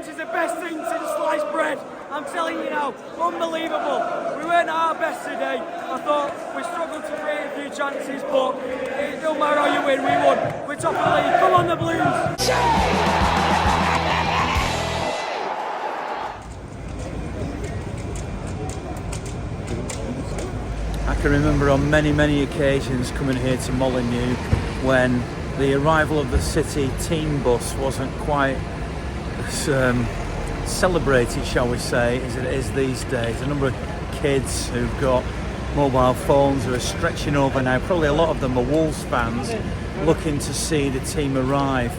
punch is the best thing since sliced bread. I'm telling you now, unbelievable. We weren't at our best today. I thought we struggled to create a few chances, but it don't matter how you win, we won. We're top of the league. Come on, the Blues! I can remember on many occasions coming here to Molineux when the arrival of the City team bus wasn't quite as celebrated, shall we say, as it is these days. A number of kids who've got mobile phones who are stretching over now, probably a lot of them are Wolves fans, looking to see the team arrive.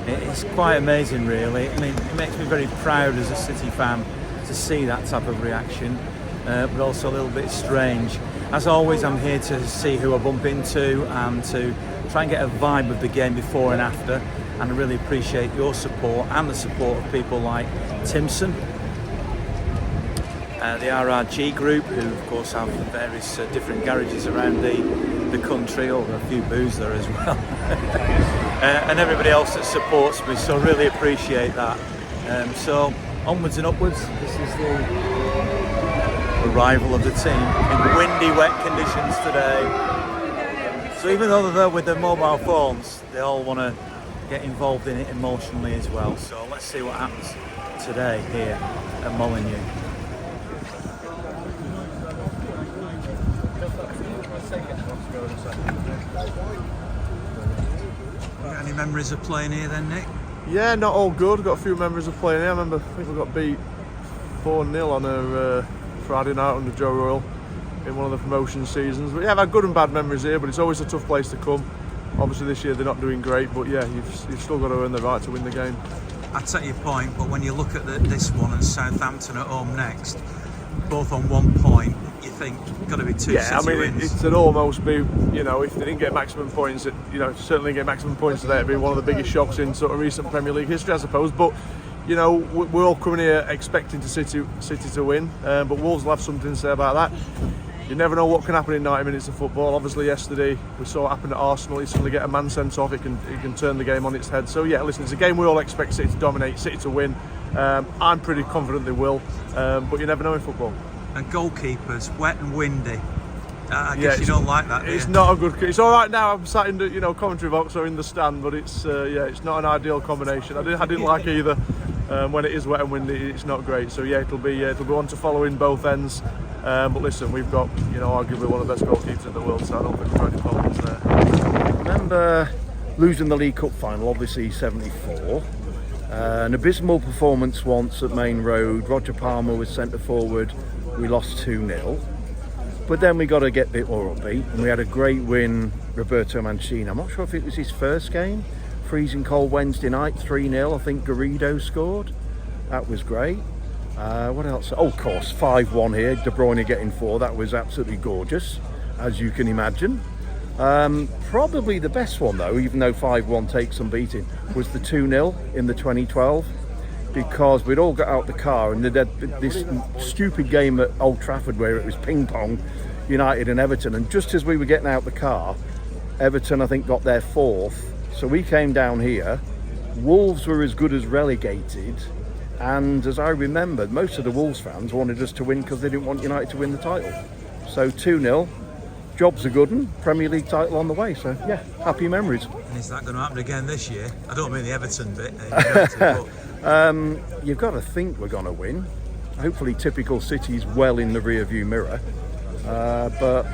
It's quite amazing, really. I mean, it makes me very proud as a City fan to see that type of reaction, but also a little bit strange. As always, I'm here to see who I bump into and to try and get a vibe of the game before and after, and I really appreciate your support and the support of people like Timpson, the RRG Group, who of course have various different garages around the country, or a few booths there as well, and everybody else that supports me, so really appreciate that. So onwards and upwards. This is the arrival of the team in windy, wet conditions today. So even though they're there with their mobile phones, they all want to get involved in it emotionally as well. So let's see what happens today here at Molineux. Got any memories of playing here then, Nick? Yeah, not all good. Got a few memories of playing here. I remember, I think we got beat 4-0 on a Friday night under Joe Royal in one of the promotion seasons. But yeah, I've had good and bad memories here, but it's always a tough place to come. Obviously this year they're not doing great, but yeah, you've still got to earn the right to win the game. I take your point, but when you look at this one and Southampton at home next, both on 1 point, you think got to be two City wins. It'd almost be, you know, if they didn't get maximum points, certainly get maximum points today, it'd be one of the biggest shocks in sort of recent Premier League history, I suppose. But you know, we're all coming here expecting City to win, but Wolves will have something to say about that. You never know what can happen in 90 minutes of football. Obviously yesterday we saw what happened at Arsenal. You suddenly get a man sent off, it can turn the game on its head. So yeah, listen, it's a game we all expect City to dominate, City to win. I'm pretty confident they will, but you never know in football. And goalkeepers, wet and windy. I guess you don't like that, do you? It's not a good. It's all right now. I'm sat in the commentary box or in the stand, but it's it's not an ideal combination. I didn't like either. When it is wet and windy, it's not great. So yeah, it'll be one to follow in both ends. But listen, we've got arguably one of the best goalkeepers in the world, so I don't think we've got any problems there. I remember losing the League Cup final, obviously 74. An abysmal performance once at Main Road. Roger Palmer was centre forward. We lost 2-0. But then we got to get a bit more upbeat, and we had a great win. Roberto Mancini, I'm not sure if it was his first game. Freezing cold Wednesday night, 3-0. I think Garrido scored. That was great. What else? Oh, of course, 5-1 here. De Bruyne getting 4. That was absolutely gorgeous, as you can imagine. Probably the best one, though, even though 5-1 takes some beating, was the 2-0 in the 2012. Because we'd all got out the car and they had this stupid game at Old Trafford where it was ping pong, United and Everton, and just as we were getting out the car, Everton I think got their 4th, so we came down here. Wolves were as good as relegated, and as I remember, most of the Wolves fans wanted us to win because they didn't want United to win the title. So 2-0, job's a good one, Premier League title on the way, so yeah, happy memories. And is that going to happen again this year? I don't mean the Everton bit. You've got to think we're going to win. Hopefully typical City's well in the rear view mirror, but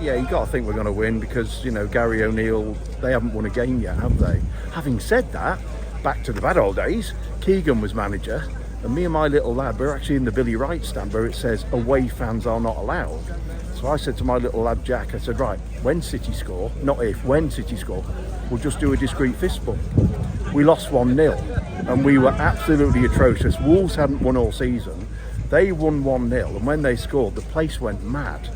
yeah, you've got to think we're going to win because Gary O'Neill, they haven't won a game yet, have they? Having said that, back to the bad old days, Keegan was manager and me and my little lad, we're actually in the Billy Wright stand where it says away fans are not allowed. So I said to my little lad Jack, I said, right, when City score, not if, when City score, we'll just do a discreet fist bump. We lost 1-0 and we were absolutely atrocious. Wolves hadn't won all season. They won 1-0 and when they scored, the place went mad.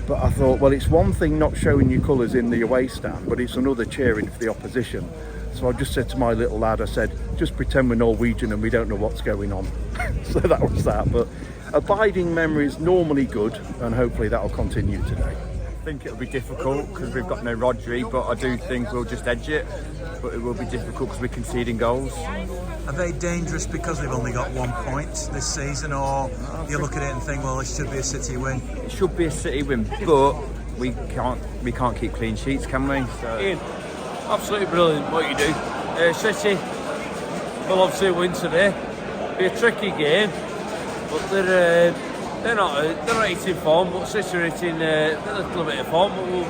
But I thought, well, it's one thing not showing your colours in the away stand, but it's another cheering for the opposition. So I just said to my little lad, I said, just pretend we're Norwegian and we don't know what's going on. So that was that. But abiding memories normally good, and hopefully that'll continue today. think it'll be difficult because we've got no Rodri, but I do think we'll just edge it. But it will be difficult because we're conceding goals. Are they dangerous because we've only got 1 point this season, or you look at it and think, well, it should be a City win? It should be a City win, but we can't keep clean sheets, can we? So. Ian, absolutely brilliant what you do. City will obviously win today. Be a tricky game, but they're not hitting form, but City are hitting a little bit of form. But we'll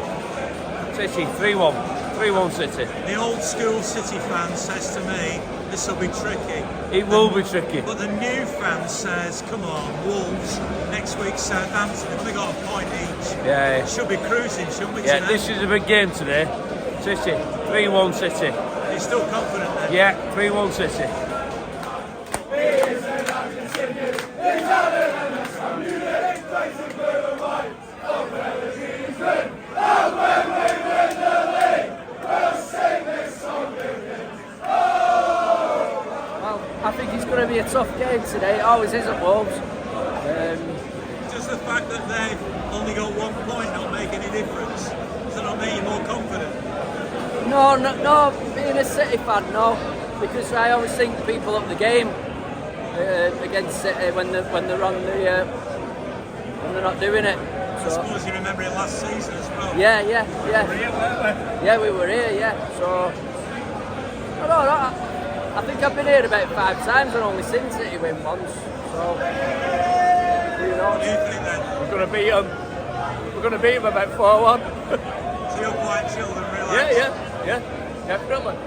City 3-1 City. The old school City fan says to me, this will be tricky. It will be tricky. But the new fan says, come on, Wolves, next week Southampton, if we got a point each, Yeah. should be cruising, shouldn't we? Yeah, today? this is a big game today. City 3-1 City. You're still confident then? Yeah, 3-1 City. I think it's going to be a tough game today. It always is at Wolves. Does the fact that they've only got 1 point not make any difference? Does it not make you more confident? No, being a City fan, no. Because I always think people up the game against City when they're on the when they're not doing it. I suppose you remember it last season as well. Yeah. Were you, weren't we? Yeah, we were here, yeah. So I think I've been here about 5 times and only seen City win once. So who knows? What do you think then? We're going to beat them. We're going to beat them about 4-1. So you're quite chilled and relaxed? Yeah, definitely.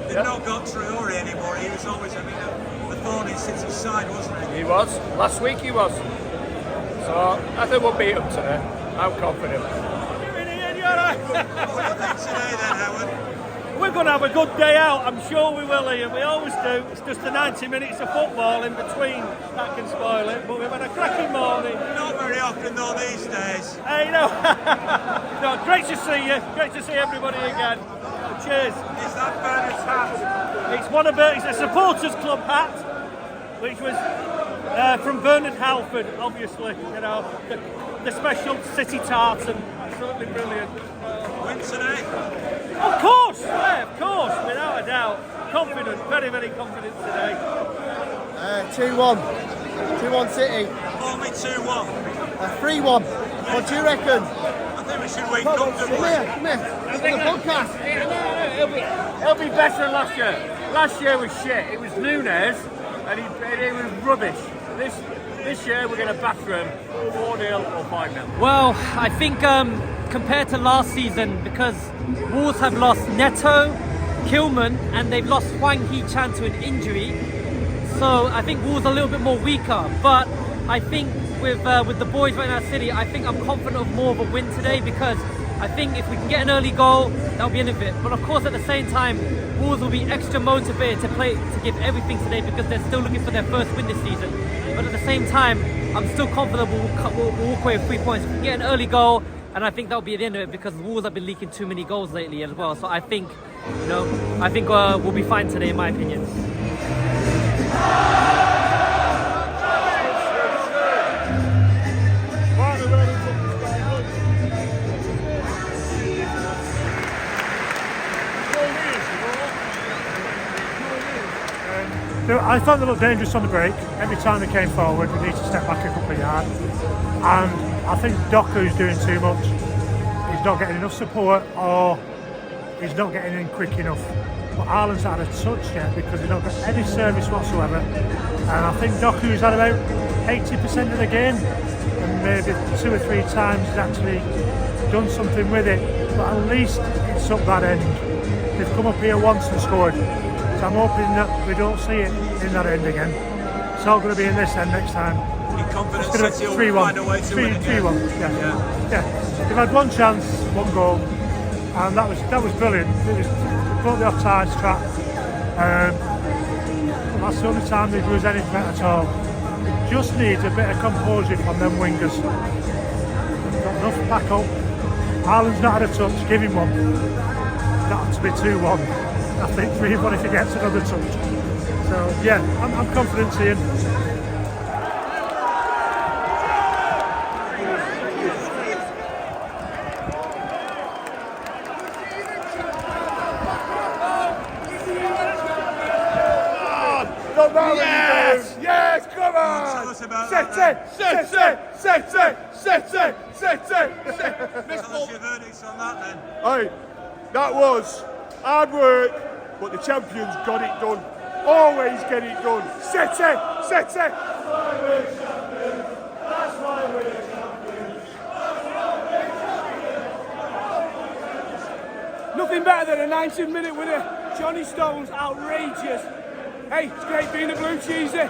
They've not got Traore anymore. He was always, the thorn in City's side, wasn't he? He was. Last week he was. So I think we'll beat them today. I'm confident. What do you think today then, Howard? We're going to have a good day out, I'm sure we will, Ian. We always do. It's just the 90 minutes of football in between that can spoil it. But we've had a cracking morning. Not very often though these days. Hey, no. No, great to see you. Great to see everybody again. Cheers. Is that Bernard's hat? It's a supporters club hat, which was from Bernard Halford, obviously. You know, the special City tartan. Absolutely brilliant. Win today? Of course, without a doubt. Confident, very, very confident today. 2-1. 2-1 City. Only 2-1. 3-1. What do you reckon? I think we should win comfortably. Come here. It's the podcast. It'll be better than last year. Last year was shit. It was Nunes, and it was rubbish. This year we're going to batter him 4-0 or 5-0. Well, I think compared to last season, because Wolves have lost Neto, Kilman, and they've lost Hwang Hee-chan to an injury, so I think Wolves are a little bit more weaker. But I think with the boys right now, City, I think I'm confident of more of a win today, because I think if we can get an early goal, that'll be end of it. But of course, at the same time, Wolves will be extra motivated to give everything today, because they're still looking for their first win this season. But at the same time, I'm still confident we'll walk away with 3 points. If we can get an early goal, and I think that'll be the end of it, because the Wolves have been leaking too many goals lately as well. So I think, we'll be fine today, in my opinion. I thought they looked dangerous on the break. Every time they came forward, we need to step back a couple of yards. And I think Doku's doing too much. He's not getting enough support, or he's not getting in quick enough. But Ireland's not had a touch yet, because they've not got any service whatsoever. And I think Doku's had about 80% of the game, and maybe 2 or 3 times he's actually done something with it. But at least it's up that end. They've come up here once and scored. So I'm hoping that we don't see it in that end again. It's all going to be in this end next time. You're confident It's City will 3-1. find a way to win it? 3-1, yeah. They've had 1 chance, 1 goal, and that was brilliant. It was brought the offside trap. That's the only time they've used anything at all. It just needs a bit of composure from them wingers. They've got enough back up. Ireland's not had a touch, give him one. Not to be 2-1. I think 3-1 if he gets another touch. So yeah, I'm confident, Ian. Yes! Yes, come on! Tell us about City! that. City! Tell us your verdicts on that then. Hey, that was hard work, but the champions got it done. Always get it done. City! Nothing better than a 90-minute winner. Johnny Stone's outrageous. Hey, it's great being a blue cheesy.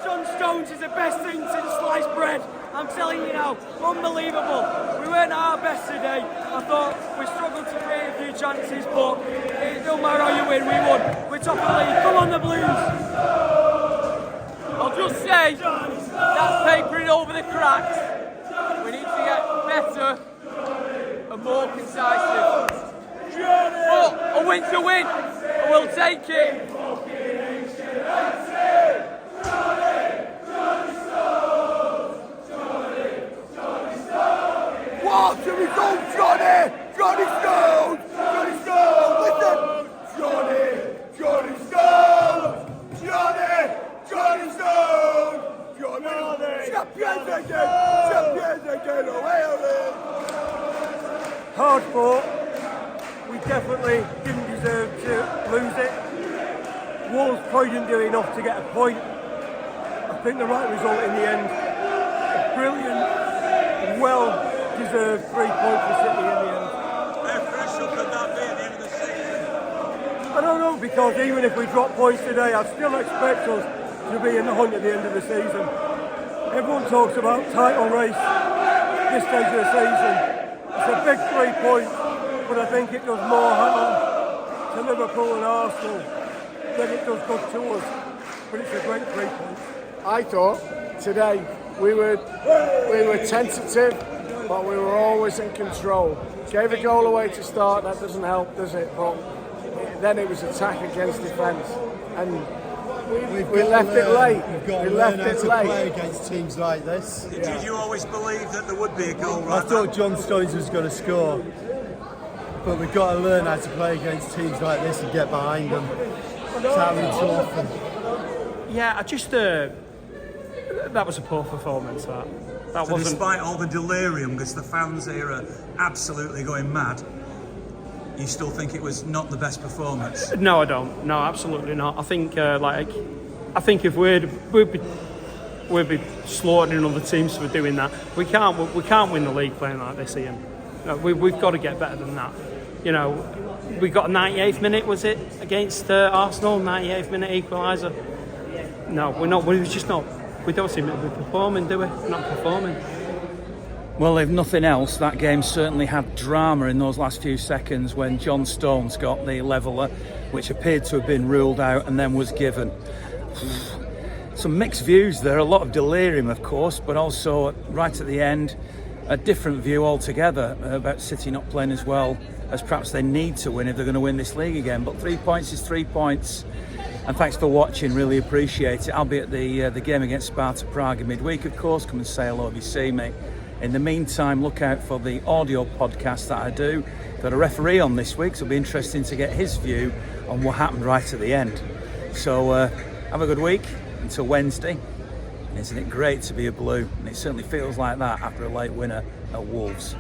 John Stones is the best thing since sliced bread. I'm telling you now, unbelievable. We weren't at our best today. I thought we struggled to create a few chances, but it don't matter how you win, we won. We're top of the league. Come on, the Blues. I'll just say that's papering over the cracks. We need to get better and more decisive. But a win's a win, and we'll take it. What? Here we go, Johnny! Johnny Stone! Johnny Stone! Listen! Johnny Stone! Johnny Stone! Champions again! Away of it! Hard fought. We definitely didn't deserve to lose it. Wolves probably didn't do enough to get a point. I think the right result in the end. A brilliant, well-deserved 3 points for City in the end. How crucial could that be at the end of the season? I don't know, because even if we drop points today, I'd still expect us to be in the hunt at the end of the season. Everyone talks about title race this stage of the season. It's a big 3 points, but I think it does more harm to Liverpool and Arsenal than it does good to us. But it's a great 3 points. I thought today we were tentative, but we were always in control. Gave a goal away to start, that doesn't help, does it? But then it was attack against defence, and we left it late. We've got to learn how to play against teams like this. Did you always believe that there would be a goal right I thought John Stones was going to score, but we've got to learn how to play against teams like this and get behind them. It's happening too often. Yeah, I just that was a poor performance. That So despite all the delirium, because the fans here are absolutely going mad, you still think it was not the best performance? No, I don't. No, absolutely not. I think I think if we'd be slaughtering other teams for doing that. We can't win the league playing like this, Ian. No, we've got to get better than that. You know, we got a 98th minute, was it, against Arsenal? 98th minute equaliser. No, we're not. We're just not. We don't seem to be performing, do we? We're not performing. Well, if nothing else, that game certainly had drama in those last few seconds when John Stones got the leveller, which appeared to have been ruled out and then was given. Some mixed views there, a lot of delirium, of course, but also right at the end, a different view altogether about City not playing as well as perhaps they need to win if they're going to win this league again. But 3 points is 3 points. And thanks for watching, really appreciate it. I'll be at the game against Sparta Prague in midweek, of course. Come and say hello if you see me. In the meantime, look out for the audio podcast that I do. Got a referee on this week, so it'll be interesting to get his view on what happened right at the end. So have a good week until Wednesday. And isn't it great to be a Blue? And it certainly feels like that after a late winner at Wolves.